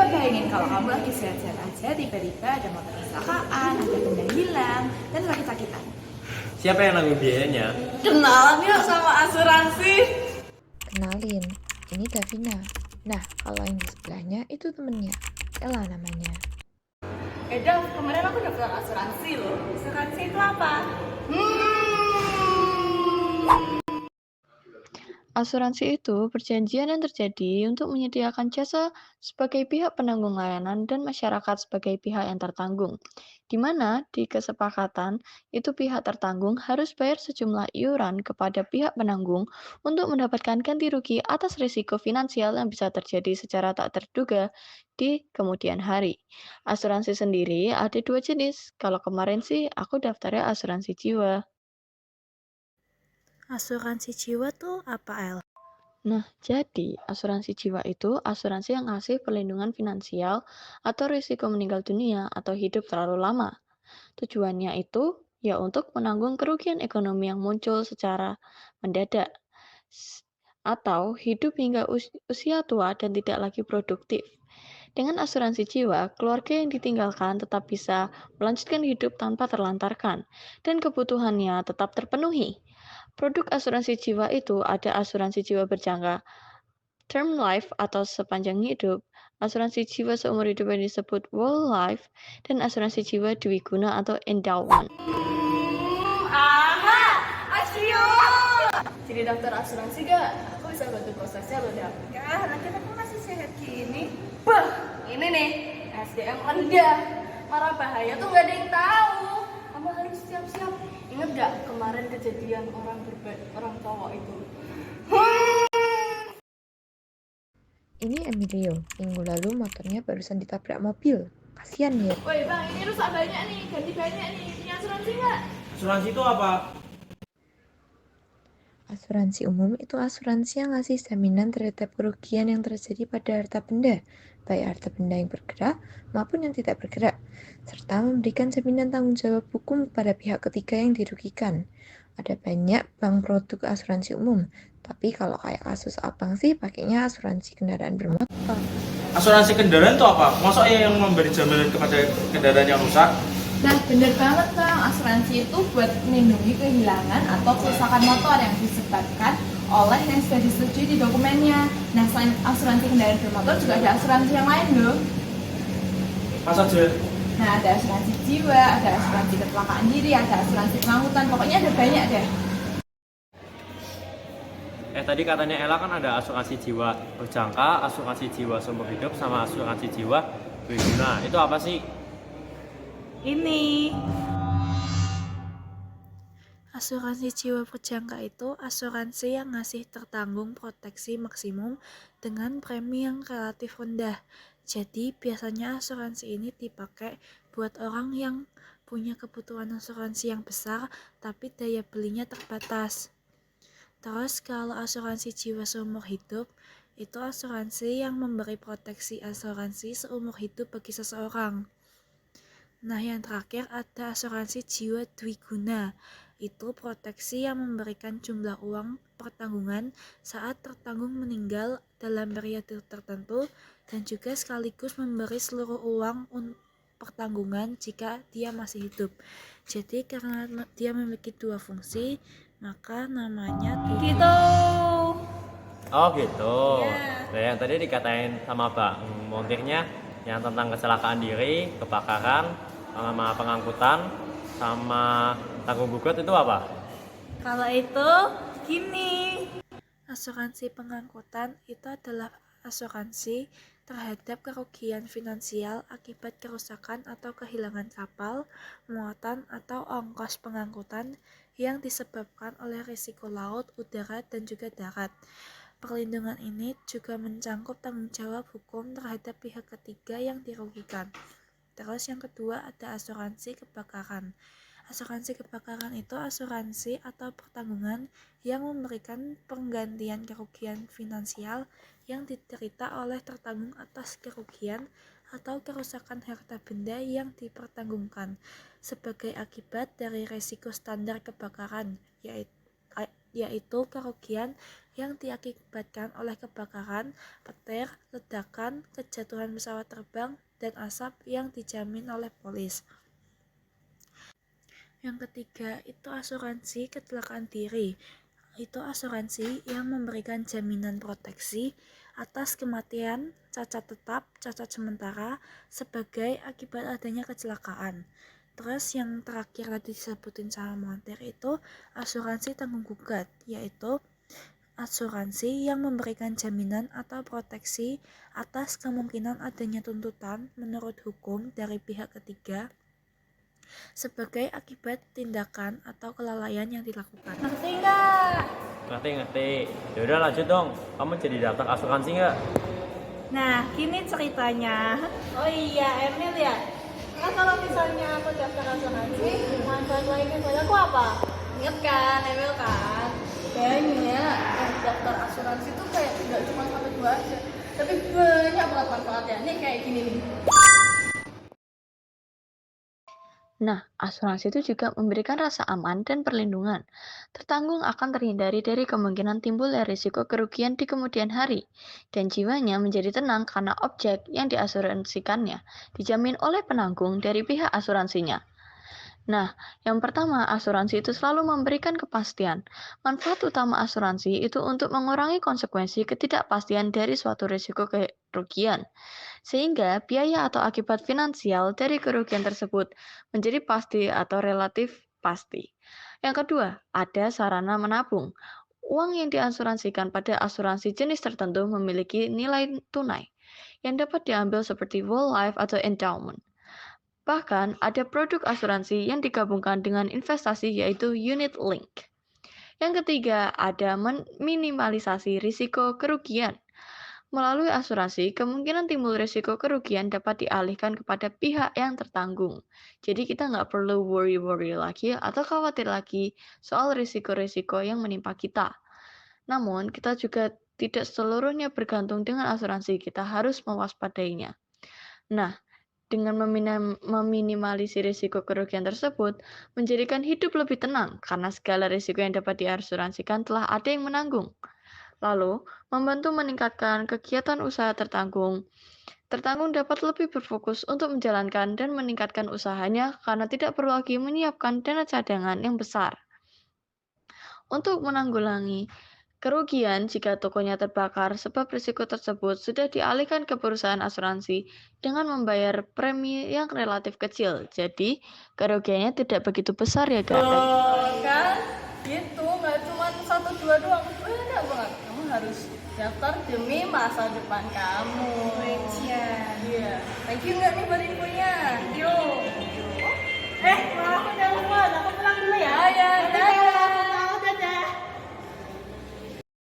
bayangin kalau kamu lagi sehat-sehat aja, tiba-tiba ada motor kecelakaan, ada benda hilang, dan sakit-sakitan. Siapa yang nanggung biayanya? Kenalan yuk sama asuransi. Kenalin, ini Davina. Nah, kalau yang di sebelahnya itu temennya, Ella namanya. Dav, kemarin aku daftar asuransi loh. Asuransi itu apa? Asuransi itu perjanjian yang terjadi untuk menyediakan jasa sebagai pihak penanggung layanan dan masyarakat sebagai pihak yang tertanggung, di mana di kesepakatan itu pihak tertanggung harus bayar sejumlah iuran kepada pihak penanggung untuk mendapatkan ganti rugi atas risiko finansial yang bisa terjadi secara tak terduga di kemudian hari. Asuransi sendiri ada dua jenis. Kalau kemarin sih aku daftarnya asuransi jiwa. Asuransi jiwa tuh apa, El? Nah, jadi asuransi jiwa itu asuransi yang ngasih perlindungan finansial atau risiko meninggal dunia atau hidup terlalu lama. Tujuannya itu ya untuk menanggung kerugian ekonomi yang muncul secara mendadak atau hidup hingga usia tua dan tidak lagi produktif. Dengan asuransi jiwa, keluarga yang ditinggalkan tetap bisa melanjutkan hidup tanpa terlantarkan dan kebutuhannya tetap terpenuhi. Produk asuransi jiwa itu ada asuransi jiwa berjangka term life atau sepanjang hidup, asuransi jiwa seumur hidup yang disebut whole life, dan asuransi jiwa dwiguna atau endowment. Aha, Asio. Jadi daftar asuransi gak? Aku bisa bantu prosesnya loh, Dav. Ya, nanti aku masih sehat gini. Bah, ini nih, SDM rendah. Marah bahaya tuh gak ada yang tahu. Kamu harus siap-siap. Ingat gak kemarin kejadian orang cowok itu? Ini Emilio, minggu lalu motornya barusan ditabrak mobil. Kasian ya. Woi bang, ini rusak banyak nih, ganti banyak nih. Punya asuransi nggak? Asuransi itu apa? Asuransi umum itu asuransi yang ngasih jaminan terhadap kerugian yang terjadi pada harta benda, baik harta benda yang bergerak maupun yang tidak bergerak, serta memberikan jaminan tanggung jawab hukum pada pihak ketiga yang dirugikan. Ada banyak bank produk asuransi umum, tapi kalau kayak kasus abang sih pakainya asuransi kendaraan bermotor. Asuransi kendaraan itu apa? Masa yang memberi jaminan kepada kendaraan yang rusak? Nah, bener banget bang, asuransi itu buat melindungi kehilangan atau kerusakan motor yang disebabkan oleh yang sudah disetujui di dokumennya. Nah, selain asuransi kendaraan bermotor juga ada asuransi yang lain loh. Masa aja? Nah, ada asuransi jiwa, ada asuransi kecelakaan diri, ada asuransi pengangkutan, pokoknya ada banyak deh. Tadi katanya Ella kan ada asuransi jiwa berjangka, asuransi jiwa seumur hidup, sama asuransi jiwa dwiguna. Itu apa sih? Ini. Asuransi jiwa berjangka itu asuransi yang ngasih tertanggung proteksi maksimum dengan premi yang relatif rendah. Jadi biasanya asuransi ini dipakai buat orang yang punya kebutuhan asuransi yang besar tapi daya belinya terbatas. Terus kalau asuransi jiwa seumur hidup, itu asuransi yang memberi proteksi asuransi seumur hidup bagi seseorang. Nah, yang terakhir ada asuransi jiwa dwiguna. Itu proteksi yang memberikan jumlah uang pertanggungan saat tertanggung meninggal dalam periode tertentu dan juga sekaligus memberi seluruh uang pertanggungan jika dia masih hidup. Jadi karena dia memiliki dua fungsi, maka namanya Gitu. Oh gitu. Iya. Nah, yang tadi dikatain sama Bang montirnya yang tentang kecelakaan diri, kebakaran, sama pengangkutan, sama tanggung gugat itu apa? Kalau itu gini. asuransi pengangkutan itu adalah asuransi terhadap kerugian finansial akibat kerusakan atau kehilangan kapal, muatan atau ongkos pengangkutan yang disebabkan oleh risiko laut, udara, dan juga darat. Perlindungan ini juga mencangkup tanggung jawab hukum terhadap pihak ketiga yang dirugikan. Terus yang kedua ada asuransi kebakaran. Asuransi kebakaran itu asuransi atau pertanggungan yang memberikan penggantian kerugian finansial yang diderita oleh tertanggung atas kerugian atau kerusakan harta benda yang dipertanggungkan sebagai akibat dari risiko standar kebakaran, yaitu kerugian yang diakibatkan oleh kebakaran, petir, ledakan, kejatuhan pesawat terbang, dan asap yang dijamin oleh polis. Yang ketiga itu asuransi kecelakaan diri. Itu asuransi yang memberikan jaminan proteksi atas kematian, cacat tetap, cacat sementara sebagai akibat adanya kecelakaan. Terus yang terakhir tadi disebutin sama Montir itu asuransi tanggung gugat, yaitu asuransi yang memberikan jaminan atau proteksi atas kemungkinan adanya tuntutan menurut hukum dari pihak ketiga sebagai akibat tindakan atau kelalaian yang dilakukan. Ngerti nggak? Ngerti. Ya udah lanjut dong. Kamu jadi daftar asuransi nggak? Nah, gini ceritanya. Oh iya, Emil ya. Kan kalau misalnya aku daftar asuransi, manfaat lainnya buat aku apa? Ingat kan, Emil kan? Kayaknya yang daftar asuransi tuh kayak tidak cuma satu dua aja, tapi banyak banget manfaatnya. Nih kayak gini nih. Nah, asuransi itu juga memberikan rasa aman dan perlindungan. Tertanggung akan terhindari dari kemungkinan timbulnya risiko kerugian di kemudian hari, dan jiwanya menjadi tenang karena objek yang diasuransikannya dijamin oleh penanggung dari pihak asuransinya. Nah, yang pertama, asuransi itu selalu memberikan kepastian. Manfaat utama asuransi itu untuk mengurangi konsekuensi ketidakpastian dari suatu risiko kerugian, sehingga biaya atau akibat finansial dari kerugian tersebut menjadi pasti atau relatif pasti. Yang kedua, ada sarana menabung. Uang yang diasuransikan pada asuransi jenis tertentu memiliki nilai tunai yang dapat diambil seperti whole life atau endowment. Bahkan, ada produk asuransi yang digabungkan dengan investasi yaitu unit link. Yang ketiga, ada minimalisasi risiko kerugian. Melalui asuransi, kemungkinan timbul risiko kerugian dapat dialihkan kepada pihak yang tertanggung. Jadi kita nggak perlu worry lagi atau khawatir lagi soal risiko-risiko yang menimpa kita. Namun, kita juga tidak seluruhnya bergantung dengan asuransi, kita harus mewaspadainya. Nah, dengan meminimalisir risiko kerugian tersebut, menjadikan hidup lebih tenang karena segala risiko yang dapat diasuransikan telah ada yang menanggung. Lalu, membantu meningkatkan kegiatan usaha tertanggung. Tertanggung dapat lebih berfokus untuk menjalankan dan meningkatkan usahanya karena tidak perlu lagi menyiapkan dana cadangan yang besar. Untuk menanggulangi kerugian jika tokonya terbakar sebab risiko tersebut sudah dialihkan ke perusahaan asuransi dengan membayar premi yang relatif kecil. Jadi, kerugiannya tidak begitu besar ya guys. Kan? Gitu, nggak cuma satu dua doang, banyak banget. Kamu harus daftar demi masa depan kamu. Iya. Iya. Thank you nggak nih buat info?